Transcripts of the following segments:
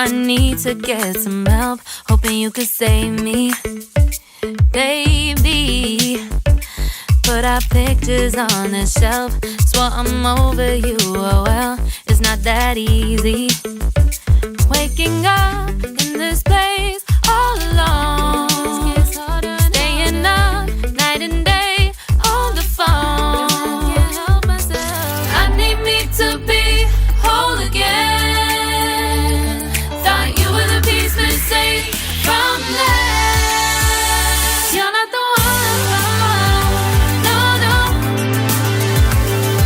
I need to get some help, hoping you could save me, baby. Put our pictures on the shelf, swore I'm over you, oh well, it's not that easy. Waking up in this place all alone, staying up night and day on the phone. Can't help myself. I need me to be whole again. Thought you were the piece missing from last. You're not the one, no, no.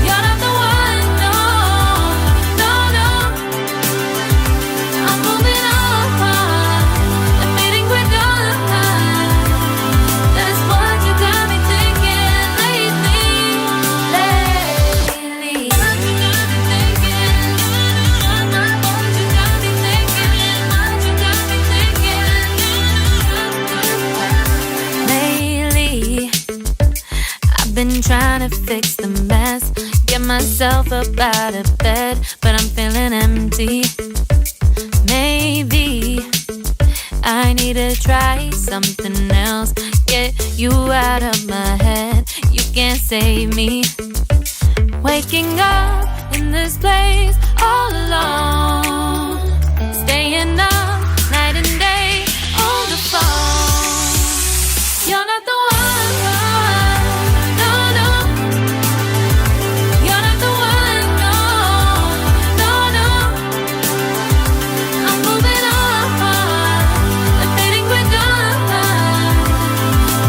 You're not the one, no, no, no. I'm moving on and meeting quicker. That's what you got me thinking lately. What you got me thinking? What you got me thinking? What you got me thinking? Lately, I've been trying to fix the mess, get myself up out of bed, but I'm feeling empty. Maybe I need to try something else, get you out of my head. You can't save me. Waking up in this place all alone, staying up night and day on the phone. You're not the one, no, no. You're not the one, no, no, no. I'm moving on and fading quicker.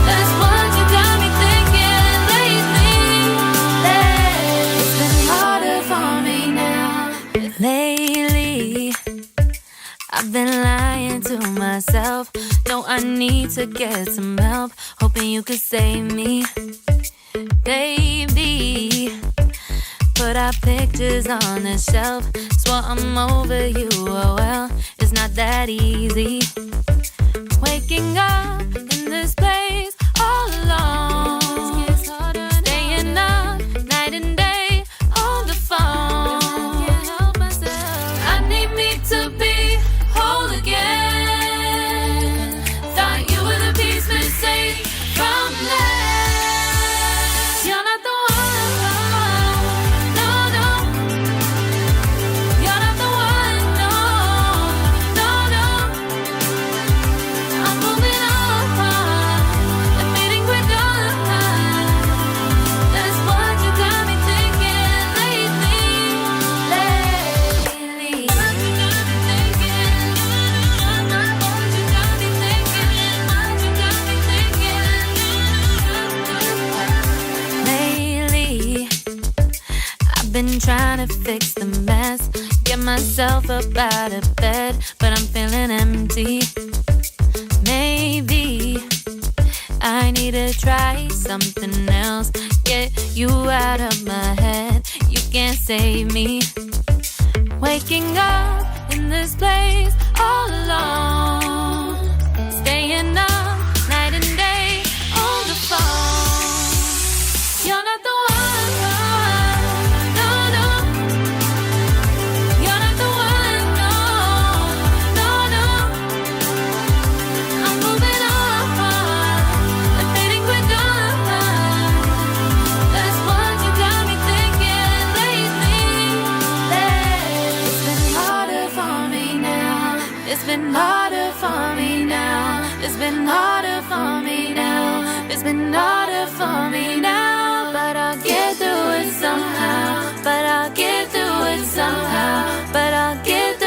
That's what you got me thinking lately. It's been harder for me now. Lately, I've been lying to myself. No, I need to get some help, hoping you could save me, baby. Put our pictures on the shelf, swore I'm over you, oh well, it's not that easy. Waking up in this place all alone, staying up night and day on the phone. Can't help myself. I need me to be whole again. Thought you were the piece missing from last. You're not the one, no, no. You're not the one, no, no, no. I'm moving on and meeting quicker. That's what you got me thinking lately. What you got me thinking? What you got me thinking? What you got me thinking? Lately, I've been trying to fix the mess, get myself up out of bed, but I'm feeling empty. Maybe I need to try something else, get you out of my head. You can't save me. Waking up in this place all alone, staying up night and day on the phone. You're not the one, no, no. You're not the one, no, no, no. I'm moving on and fading quicker. That's what you got me thinking lately. It's been harder for me now. It's been harder for me now. It's been harder for me now. It's been harder for me now. But I'll get through it somehow. But I'll get through it somehow. But I'll get